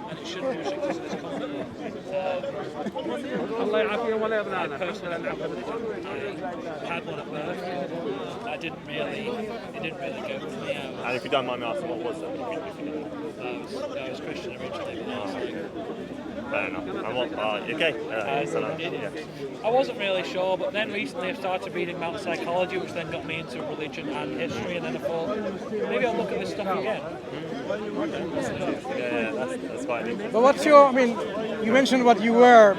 And it shouldn't be restricted to this content. I personally had one at birth. It didn't really go for me. And if you don't mind me asking, what was it? I was Christian originally, but Fair enough. And what? Okay. I wasn't really sure, but then recently I started reading about psychology, which then got me into religion and history, and then I thought, maybe I'll look at this stuff again. Yeah, that's quite interesting. But what's your, I mean, you mentioned what you were.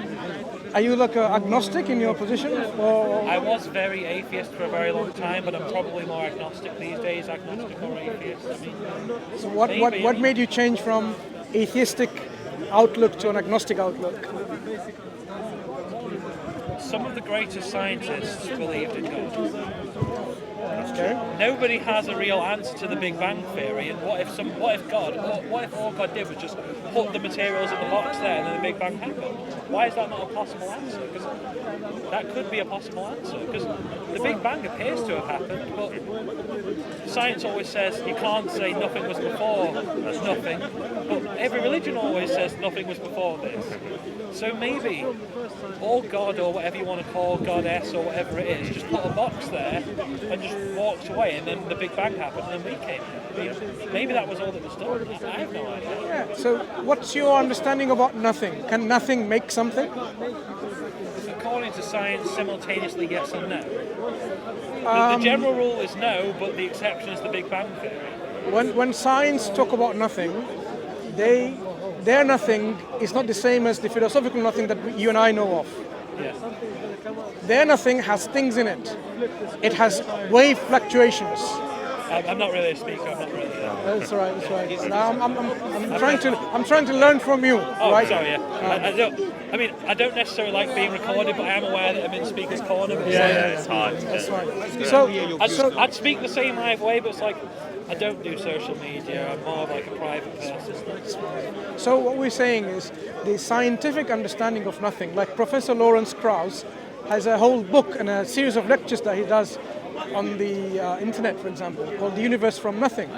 Are you like an agnostic in your position? Or? I was very atheist for a very long time, but I'm probably more agnostic these days, agnostic or atheist. I mean, So what made you change from atheistic outlook to an agnostic outlook? some of the greatest scientists believed in God. Okay. Nobody has a real answer to the Big Bang Theory, and what if all God did was just put the materials in the box there and then the Big Bang happened? Why is that not a possible answer? Because that could be a possible answer, because the Big Bang appears to have happened, but science always says you can't say nothing was before nothing, but every religion always says nothing was before this. So maybe all God, or whatever you want to call Goddess or whatever it is, just put a box there and just walked away, and then the Big Bang happened and then we came in. Maybe that was all that was done. I have no idea. Yeah. So what's your understanding about nothing? Can nothing make something? According to science, simultaneously yes and no. The general rule is no, but the exception is the Big Bang Theory. When science talk about nothing, their nothing is not the same as the philosophical nothing that you and I know of. Yes. Their nothing has things in it. It has wave fluctuations. I'm not really a speaker. I'm not really. That's right. That's right. Now I'm trying to learn from you. Oh, right? sorry. Yeah. I don't necessarily like being recorded, but I am aware that I'm in speaker's corner. It's hard. That's right. So I'd speak the same way, but it's like I don't do social media. I'm more of like a private person. So what we're saying is the scientific understanding of nothing, like Professor Lawrence Krauss has a whole book and a series of lectures that he does on the internet, for example, called The Universe from Nothing.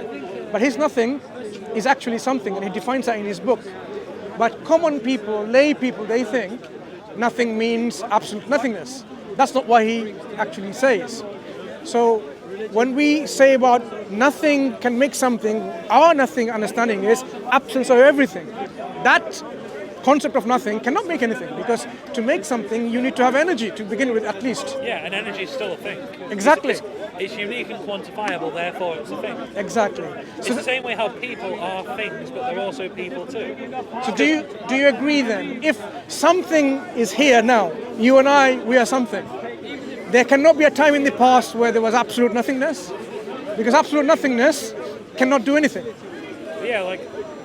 But his nothing is actually something, and he defines that in his book. But common people, lay people, they think nothing means absolute nothingness. That's not what he actually says. So when we say about nothing can make something, our nothing understanding is absence of everything. That concept of nothing cannot make anything, because to make something you need to have energy to begin with, at least. Yeah, and energy is still a thing. Exactly. It's unique and quantifiable, therefore it's a thing. Exactly. It's the same way how people are things, but they're also people too. So do you agree then, if something is here now, you and I, we are something, there cannot be a time in the past where there was absolute nothingness? Because absolute nothingness cannot do anything. Yeah, like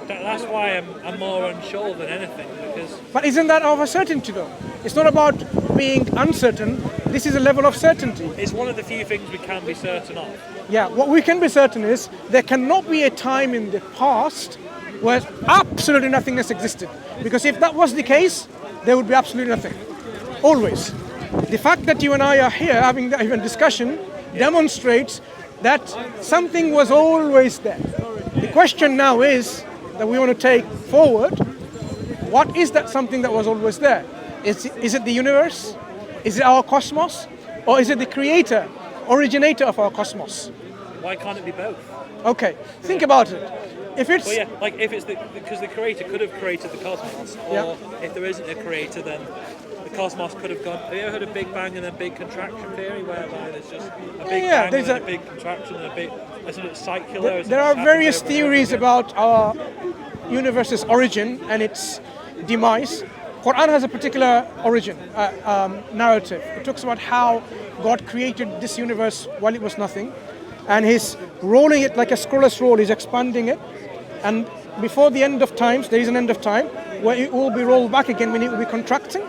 that's why I'm more unsure than anything, because. But isn't that of a certainty though? It's not about being uncertain. This is a level of certainty. It's one of the few things we can be certain of. Yeah, what we can be certain is there cannot be a time in the past where absolutely nothingness existed. Because if that was the case, there would be absolutely nothing. Always. The fact that you and I are here having a discussion demonstrates that something was always there. The question now is that we want to take forward, what is that something that was always there? Is it the universe? Is it our cosmos? Or is it the creator, originator of our cosmos? Why can't it be both? Okay, think about it. If it's because the creator could have created the cosmos, or if there isn't a creator, then the cosmos could have gone. Have you ever heard of Big Bang and a big contraction theory, whereby there's just a big bang and a big contraction and a big, isn't it circular? There are various theories about our universe's origin and its demise. Quran has a particular origin narrative. It talks about how God created this universe while it was nothing, and He's rolling it like a scrollless roll. He's expanding it, and before the end of times, there is an end of time where it will be rolled back again when it will be contracting,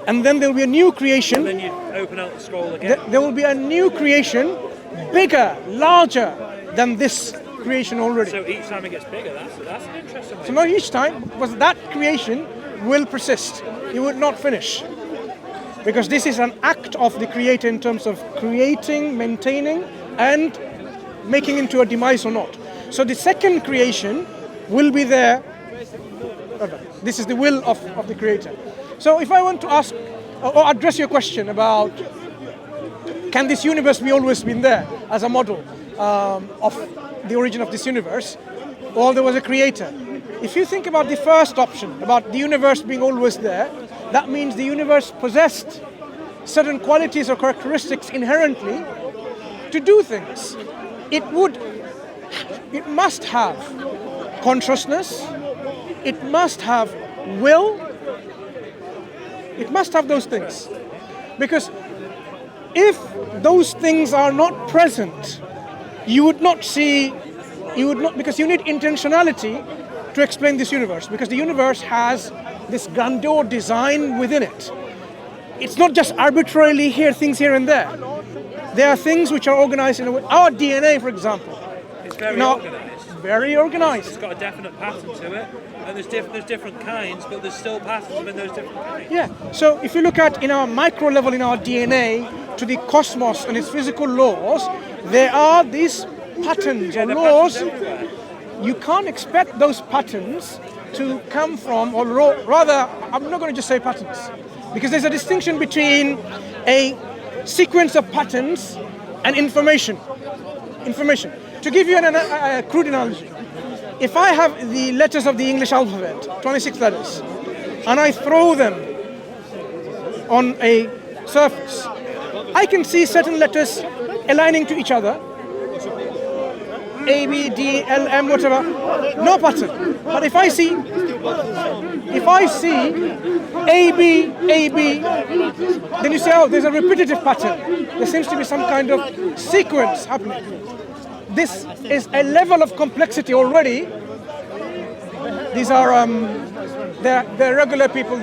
and then there will be a new creation. And then you open out the scroll again. There will be a new creation, bigger, larger than this creation already. So each time it gets bigger. That's an interesting way. So not each time, because that creation will persist. It would not finish. because this is an act of the creator in terms of creating, maintaining, and making into a demise or not. So the second creation will be there. This is the will of the creator. So if I want to ask or address your question about can this universe be always been there as a model of the origin of this universe, or there was a creator? If you think about the first option, about the universe being always there, that means the universe possessed certain qualities or characteristics inherently to do things. It must have consciousness, it must have will, it must have those things. Because if those things are not present, because you need intentionality to explain this universe, because the universe has this grandeur design within it. It's not just arbitrarily things here and there. There are things which are organized in a way. Our DNA, for example. It's very organized. Very organized. It's got a definite pattern to it, and there's different kinds, but there's still patterns within those different kinds. Yeah, so if you look at in our micro level in our DNA to the cosmos and its physical laws, there are these patterns or laws. You can't expect those patterns to come from, or rather, I'm not going to just say patterns, because there's a distinction between a sequence of patterns and information. To give you a crude analogy, if I have the letters of the English alphabet, 26 letters, and I throw them on a surface, I can see certain letters aligning to each other, A, B, D, L, M, whatever, no pattern. But if I see A, B, then you say, oh, there's a repetitive pattern. There seems to be some kind of sequence happening. This is a level of complexity already. These are, they're regular people,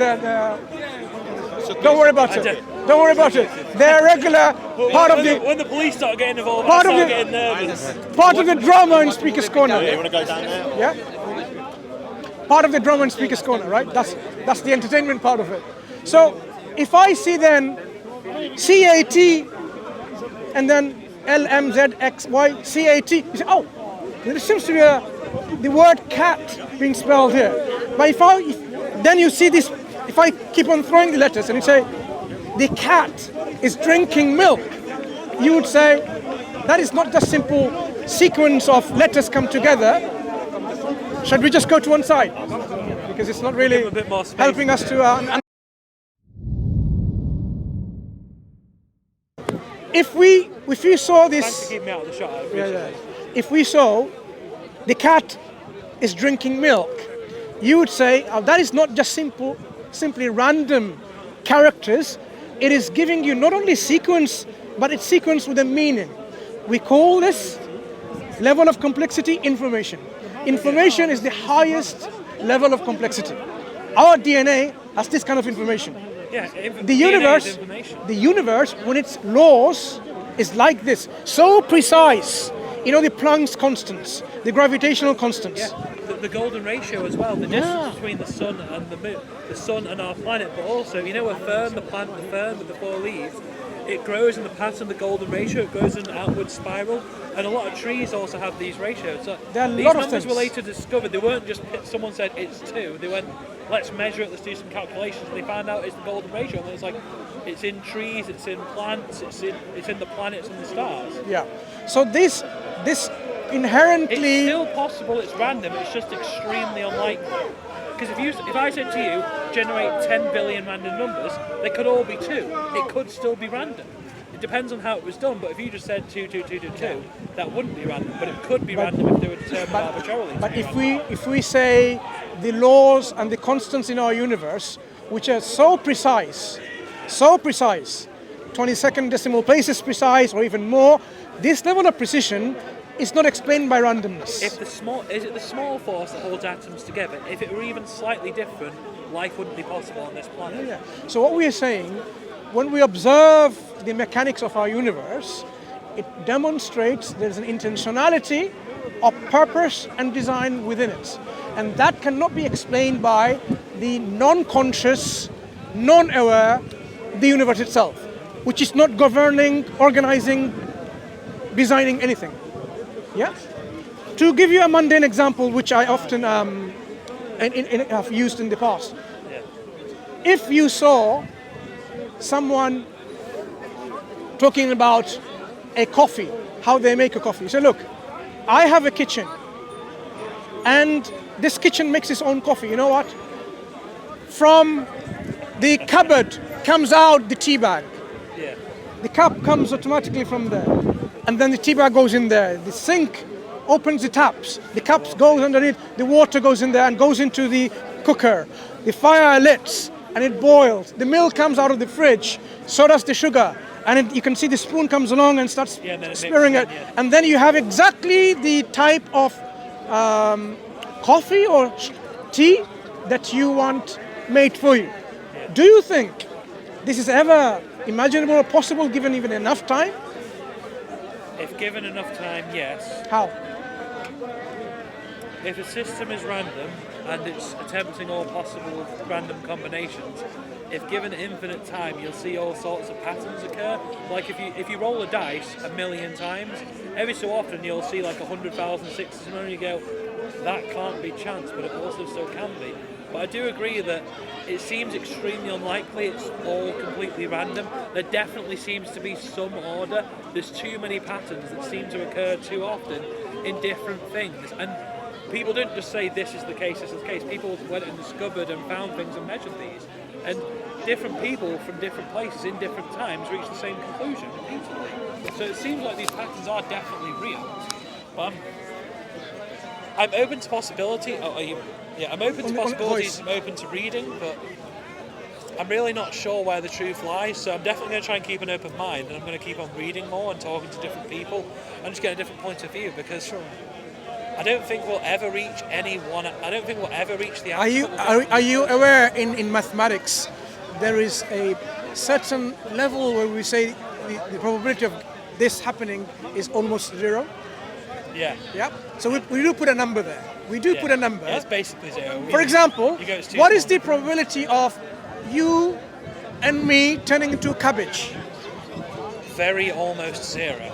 don't worry about it. Don't worry about it. They're regular part of the... When the police start getting involved, I start getting nervous. Part of the drama in Speaker's Corner. You want to go down there? Yeah? Part of the drama in Speaker's Corner, right? That's the entertainment part of it. So, if I see then CAT and then LMZXY CAT, you say, oh, there seems to be the word cat being spelled here. But then you see this, if I keep on throwing the letters and you say, the cat is drinking milk, you would say, that is not just simple sequence of letters come together. Should we just go to one side? Because it's not really helping us to... If you saw this... Thanks for keeping me out of the shot, I appreciate it. If we saw the cat is drinking milk, you would say, oh, that is not just simply random characters. It is giving you not only sequence, but it's sequence with a meaning. We call this level of complexity information. Information is the highest level of complexity. Our DNA has this kind of information. Yeah, the universe, when its laws is like this, so precise. You know, the Planck's constants, the gravitational constants. Yeah, the golden ratio as well, the distance between the sun and the moon, the sun and our planet, but also, you know, a fern, the fern with the 4 leaves, it grows in the pattern of the golden ratio, it grows in an outward spiral, and a lot of trees also have these ratios. So these numbers were later discovered. They weren't just, someone said it's 2, they went, let's measure it, let's do some calculations, and they found out it's the golden ratio, and it's like, it's in trees, it's in plants, it's in the planets and the stars. Yeah, so this inherently... It's still possible, it's random, it's just extremely unlikely. Because if I said to you, generate 10 billion random numbers, they could all be 2. It could still be random. It depends on how it was done, but if you just said 2, 2, 2, 2, 2, that wouldn't be random, but it could be random if they were determined arbitrarily. But if we say the laws and the constants in our universe, which are so precise, 22nd decimal places precise or even more, this level of precision is not explained by randomness. Is it the small force that holds atoms together? If it were even slightly different, life wouldn't be possible on this planet. Yeah. So what we are saying, when we observe the mechanics of our universe, it demonstrates there's an intentionality of purpose and design within it. And that cannot be explained by the non-conscious, non-aware the universe itself, which is not governing, organizing, designing anything. Yeah? To give you a mundane example, which I often have used in the past. If you saw someone talking about a coffee, how they make a coffee. So look, I have a kitchen, and this kitchen makes its own coffee. You know what? From the cupboard comes out the tea bag. Yeah. The cup comes automatically from there, and then the tea bag goes in there. The sink opens the taps. The cups goes underneath. The water goes in there and goes into the cooker. The fire lit and it boils. The milk comes out of the fridge. So does the sugar. And you can see the spoon comes along and starts stirring it. Yeah. And then you have exactly the type of coffee or tea that you want made for you. Yeah. Do you think this is ever imaginable or possible given even enough time? If given enough time, yes. How? If a system is random and it's attempting all possible random combinations, if given infinite time, you'll see all sorts of patterns occur. Like if you roll a dice 1,000,000 times, every so often you'll see like 100,000 sixes, and you go, that can't be chance, but it also still can be. But I do agree that it seems extremely unlikely it's all completely random. There definitely seems to be some order. There's too many patterns that seem to occur too often in different things. And people didn't just say this is the case, this is the case. People went and discovered and found things and measured these. And different people from different places in different times reach the same conclusion repeatedly. So it seems like these patterns are definitely real. But I'm open to possibility. I'm open to possibilities. I'm open to reading, but I'm really not sure where the truth lies. So I'm definitely going to try and keep an open mind, and I'm going to keep on reading more and talking to different people and just get a different point of view, because I don't think we'll ever reach anyone. I don't think we'll ever reach the answer. Are you aware in mathematics there is a certain level where we say the probability of this happening is almost zero? Yeah. Yeah. So we do put a number there. We do put a number. Yeah, it's basically zero. For example, what is the probability of you and me turning into a cabbage? Very almost zero.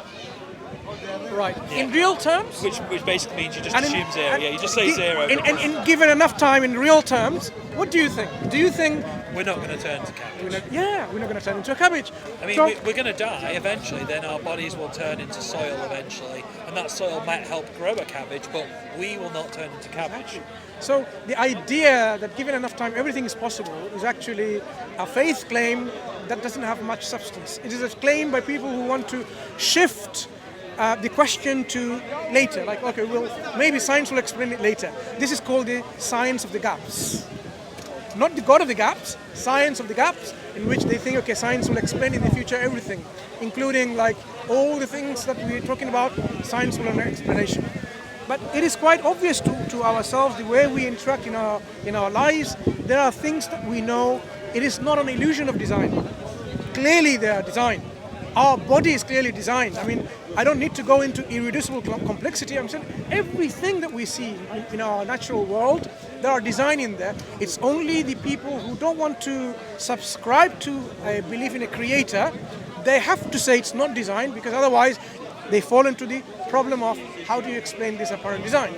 Right. Yeah. In real terms? Which basically means you just assume zero. Yeah, you just say zero. And given enough time in real terms, what do you think? Do you think we're not going to turn into cabbage? we're not going to turn into a cabbage. I mean, we're going to die eventually, then our bodies will turn into soil eventually, and that soil might help grow a cabbage, but we will not turn into cabbage. So the idea that given enough time everything is possible is actually a faith claim that doesn't have much substance. It is a claim by people who want to shift the question to later, like, okay, well, maybe science will explain it later. This is called the science of the gaps. Not the God of the gaps, science of the gaps, in which they think, okay, science will explain in the future everything, including like all the things that we're talking about, science will have an explanation. But it is quite obvious to ourselves, the way we interact in our lives, there are things that we know, it is not an illusion of design. Clearly they are designed. Our body is clearly designed. I mean, I don't need to go into irreducible complexity. I'm saying everything that we see in our natural world, there are design in there. It's only the people who don't want to subscribe to a belief in a creator, they have to say it's not design, because otherwise they fall into the problem of how do you explain this apparent design.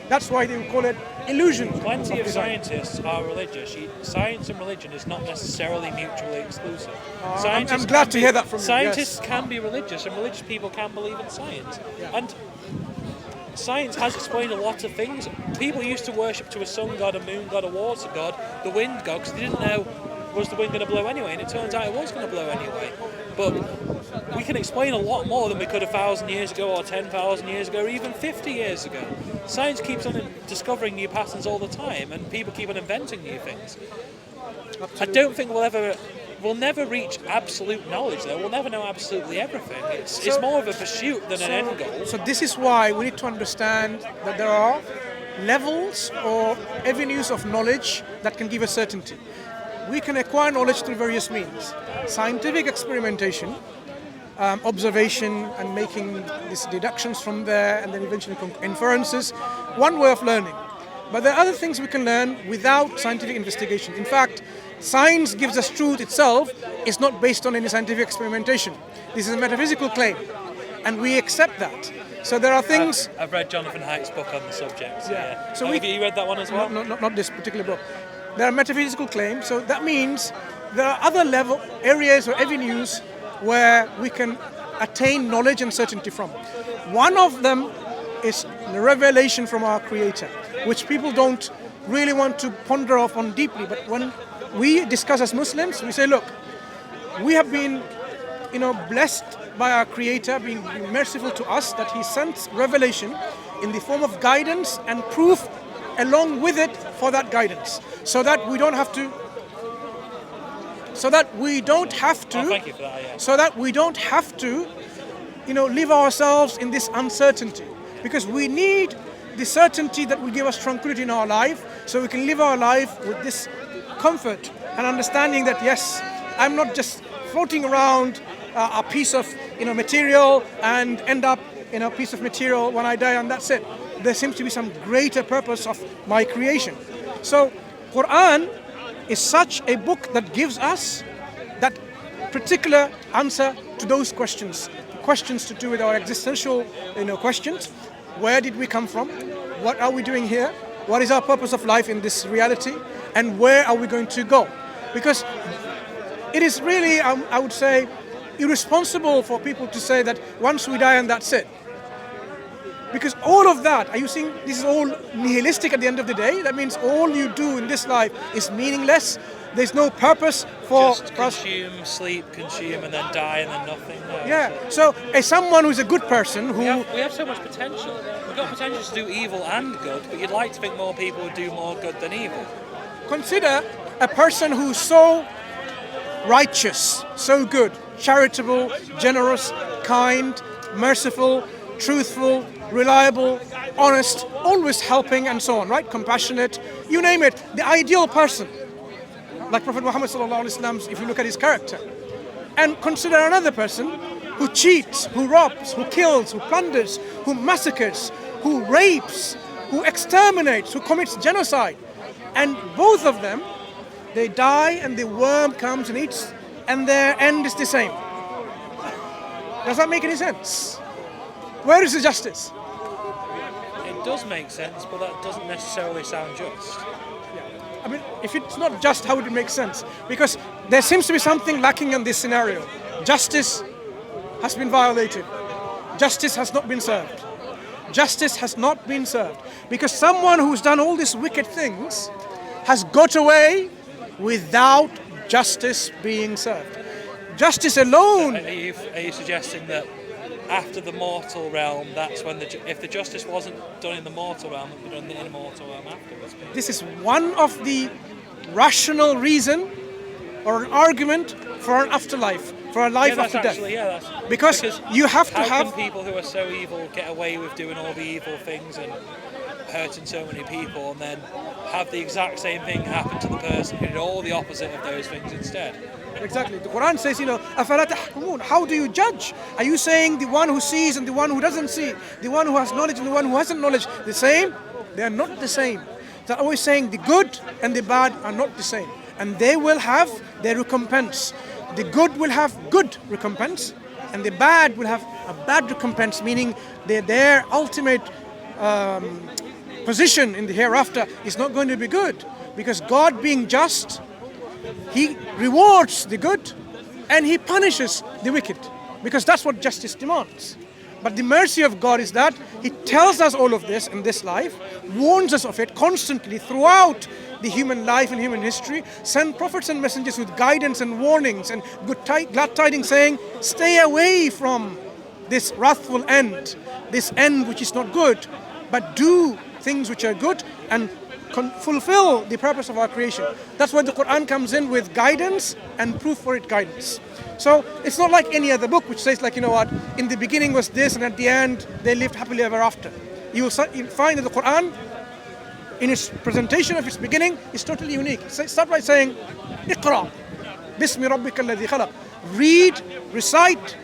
That's why they call it illusion. Plenty of scientists are religious. Science and religion is not necessarily mutually exclusive. I'm glad to hear that from you. Scientists can be religious, and religious people can believe in science. Yeah. And science has explained a lot of things. People used to worship to a sun god, a moon god, a water god, the wind god, because they didn't know was the wind going to blow anyway, and it turns out it was going to blow anyway. But we can explain a lot more than we could 1,000 years ago, or 10,000 years ago, or even 50 years ago. Science keeps on discovering new patterns all the time, and people keep on inventing new things. Absolutely. I don't think we'll never reach absolute knowledge, though. We'll never know absolutely everything. It's more of a pursuit than an end goal. So this is why we need to understand that there are levels or avenues of knowledge that can give us certainty. We can acquire knowledge through various means. Scientific experimentation, observation and making these deductions from there, and then eventually inferences, one way of learning. But there are other things we can learn without scientific investigation. In fact, science gives us truth itself is not based on any scientific experimentation. This is a metaphysical claim, and we accept that. So there are things. I've read Jonathan Haidt's book on the subject. So yeah. So have you read that one as well? Not this particular book. There are metaphysical claims, so that means there are other level areas or avenues where we can attain knowledge and certainty from. One of them is the revelation from our Creator, which people don't really want to ponder upon deeply. But when we discuss as Muslims, we say, look, we have been, blessed by our Creator, being merciful to us, that He sends revelation in the form of guidance and proof along with it for that guidance, so that we don't have to. So that we don't have to. Oh, thank you for that, yeah. So that we don't have to, live ourselves in this uncertainty, because we need the certainty that will give us tranquility in our life, so we can live our life with this comfort and understanding that yes, I'm not just floating around a piece of material and end up in a piece of material when I die and that's it. There seems to be some greater purpose of my creation. So Quran is such a book that gives us that particular answer to those questions to do with our existential questions. Where did we come from? What are we doing here? What is our purpose of life in this reality? And where are we going to go? Because it is really, I would say, irresponsible for people to say that once we die and that's it. Because all of that, are you seeing, this is all nihilistic at the end of the day? That means all you do in this life is meaningless. There's no purpose for just consume, sleep, consume, and then die, and then nothing. No. Yeah. So, as someone who's a good person who we have so much potential. We've got potential to do evil and good, but you'd like to think more people would do more good than evil. Consider a person who's so righteous, so good, charitable, generous, kind, merciful, truthful, reliable, honest, always helping, and so on, right? Compassionate, you name it, the ideal person. Like Prophet Muhammad sallallahu alaihi wasallam, if you look at his character. And consider another person who cheats, who robs, who kills, who plunders, who massacres, who rapes, who exterminates, who commits genocide. And both of them, they die and the worm comes and eats, and their end is the same. Does that make any sense? Where is the justice? It does make sense, but that doesn't necessarily sound just. I mean, if it's not just, how would it make sense? Because there seems to be something lacking in this scenario. Justice has been violated. Justice has not been served. Justice has not been served. Because someone who's done all these wicked things has got away without justice being served. Justice alone. Are you suggesting that after the mortal realm, that's when if the justice wasn't done in the mortal realm, it would be done in the immortal realm afterwards? This is one of the rational reason or an argument for an afterlife, for a life after death. Because you have to have. How can people who are so evil get away with doing all the evil things and hurting so many people, and then have the exact same thing happen to the person who did all the opposite of those things instead? Exactly. The Quran says, أَفَلَا تَحْكُمُونَ? How do you judge? Are you saying the one who sees and the one who doesn't see, the one who has knowledge and the one who hasn't knowledge, the same? They are not the same. They're always saying the good and the bad are not the same. And they will have their recompense. The good will have good recompense, and the bad will have a bad recompense, meaning their ultimate position in the hereafter is not going to be good. Because God, being just, He rewards the good and He punishes the wicked, because that's what justice demands. But the mercy of God is that He tells us all of this in this life, warns us of it constantly throughout the human life and human history, send prophets and messengers with guidance and warnings and glad tidings, saying, stay away from this wrathful end, this end which is not good, but do things which are good and fulfill the purpose of our creation. That's why the Quran comes in with guidance and proof for it guidance. So it's not like any other book which says, like, in the beginning was this and at the end they lived happily ever after. You'll find that the Quran, in its presentation of its beginning, is totally unique. Start by saying, Iqra, Bismi Rabbika alladhi khalaq. Read, recite,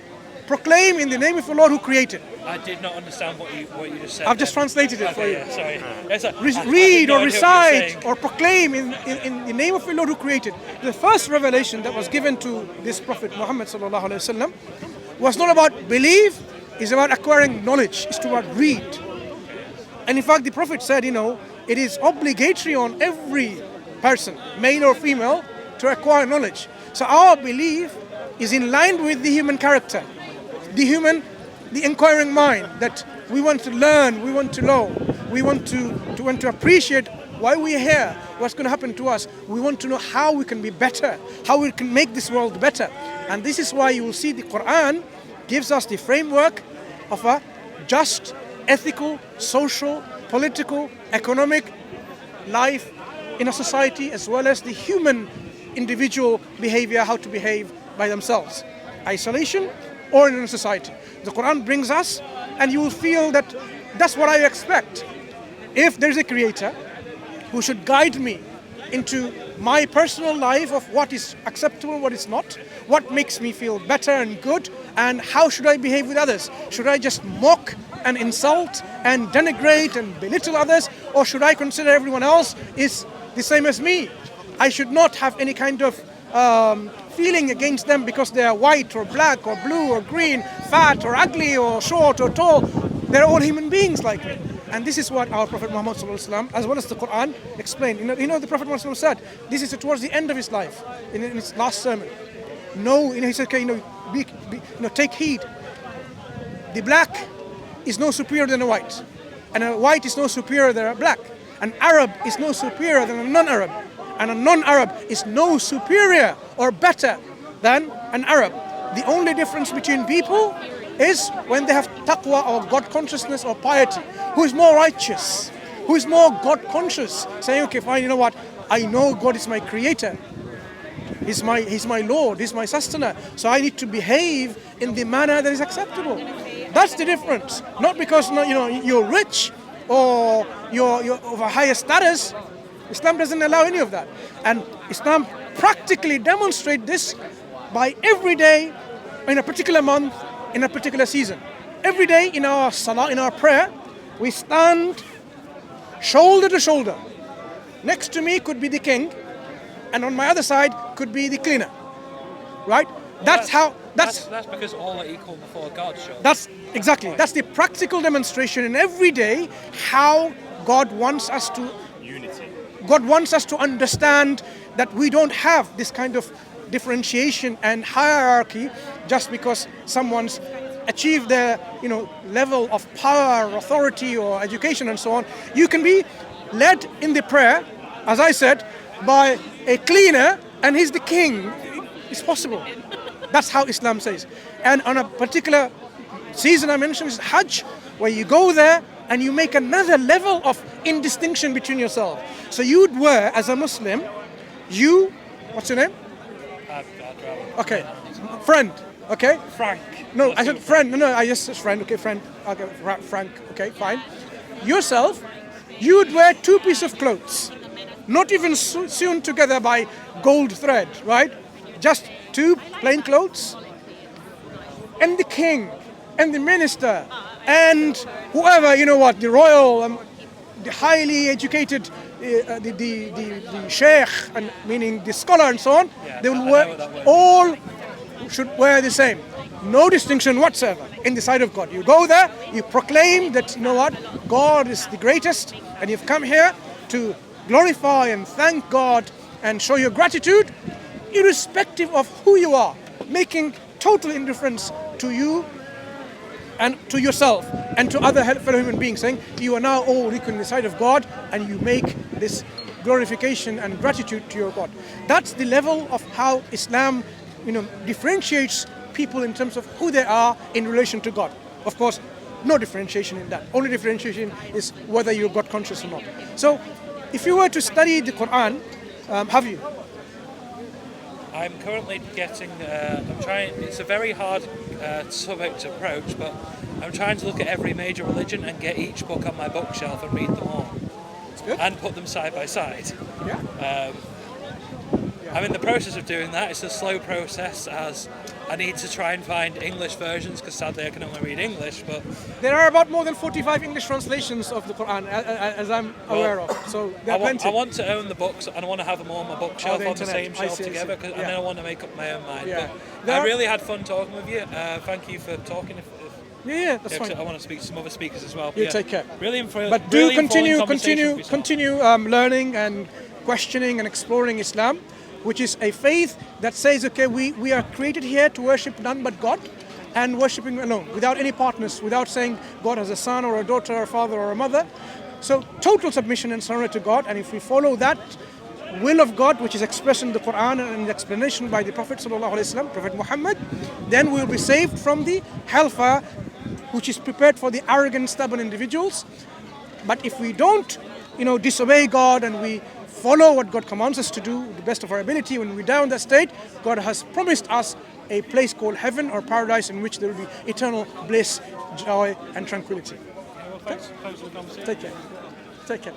proclaim in the name of the Lord who created. I did not understand what you just said. I've just translated it for you. Yeah, sorry. It's like, Read or I had no idea what you were recite saying. or proclaim in the name of the Lord who created. The first revelation that was given to this Prophet Muhammad sallallahu alaihi wasallam was not about belief, it's about acquiring knowledge, it's about read. And in fact, the Prophet said, it is obligatory on every person, male or female, to acquire knowledge. So our belief is in line with the human character, the inquiring mind, that we want to learn, we want to know, we want to appreciate why we're here, what's going to happen to us. We want to know how we can be better, how we can make this world better. And this is why you will see the Quran gives us the framework of a just, ethical, social, political, economic life in a society, as well as the human individual behavior, how to behave by themselves. Isolation or in a society. The Quran brings us, and you will feel that that's what I expect. If there's a creator who should guide me into my personal life of what is acceptable, what is not, what makes me feel better and good, and how should I behave with others? Should I just mock and insult and denigrate and belittle others, or should I consider everyone else is the same as me? I should not have any kind of feeling against them because they are white or black or blue or green, fat or ugly or short or tall. They're all human beings like me. And this is what our Prophet Muhammad ﷺ, as well as the Quran, explained. The Prophet Muhammad ﷺ said, this is towards the end of his life, in his last sermon. He said, take heed. The black is no superior than a white, and a white is no superior than a black. An Arab is no superior than a non-Arab, and a non-Arab is no superior or better than an Arab. The only difference between people is when they have taqwa or God consciousness or piety. Who is more righteous? Who is more God conscious? Saying, okay, fine, you know what? I know God is my creator. He's my Lord, He's my sustainer. So I need to behave in the manner that is acceptable. That's the difference. Not because you're rich or you're of a higher status. Islam doesn't allow any of that. And Islam practically demonstrates this by every day, in a particular month, in a particular season. Every day in our salah, in our prayer, we stand shoulder to shoulder. Next to me could be the king, and on my other side could be the cleaner. Right? That's because all are equal before God, sure. That's the practical demonstration in every day how God wants us to Unity. God wants us to understand that we don't have this kind of differentiation and hierarchy just because someone's achieved their level of power, authority, or education and so on. You can be led in the prayer, as I said, by a cleaner, and he's the king. It's possible. That's how Islam says. And on a particular season I mentioned is Hajj, where you go there and you make another level of indistinction between yourself. So you'd wear, as a Muslim, what's your name? Okay, friend, okay? Frank. No, I said friend. No, I just said friend. Okay, friend. Okay, Frank. Okay, fine. Yourself, you would wear two pieces of clothes, not even sewn together by gold thread, right? Just two plain clothes. And the king, and the minister, and whoever, the royal, the highly educated, the sheikh, and meaning the scholar and so on, they will all should wear the same. No distinction whatsoever in the sight of God. You go there, you proclaim that, God is the greatest, and you've come here to glorify and thank God and show your gratitude, irrespective of who you are, making total indifference to you and to yourself and to other fellow human beings, saying you are now all equal in the sight of God, and you make this glorification and gratitude to your God. That's the level of how Islam differentiates people in terms of who they are in relation to God. Of course, no differentiation in that. Only differentiation is whether you're God conscious or not. So, if you were to study the Quran, have you? I'm currently getting, it's a very hard subject to approach, but I'm trying to look at every major religion and get each book on my bookshelf and read them all. That's good. And put them side by side. Yeah. I'm in the process of doing that. It's a slow process as I need to try and find English versions because sadly I can only read English. But There are about more than 45 English translations of the Quran, as I'm aware of. So there are plenty. I want to own the books and I want to have them all on my bookshelf the on the internet. same I shelf see, I see. together, and then I want to make up my own mind. Yeah. But There I are- really had fun talking with you. Thank you for talking. Yeah, that's 'cause fine. I want to speak to some other speakers as well. You take care. Really But do really continue, informing conversation with continue, yourself. continue learning and questioning and exploring Islam, which is a faith that says, okay, we are created here to worship none but God, and worshiping alone, without any partners, without saying God has a son or a daughter or a father or a mother. So total submission and surrender to God, and if we follow that will of God, which is expressed in the Quran and in the explanation by the Prophet ﷺ, Prophet Muhammad, then we will be saved from the hellfire, which is prepared for the arrogant, stubborn individuals. But if we don't, disobey God and we follow what God commands us to do to the best of our ability, when we die in that state, God has promised us a place called heaven or paradise in which there will be eternal bliss, joy, and tranquility. Thanks for the conversation. Take care. Take care.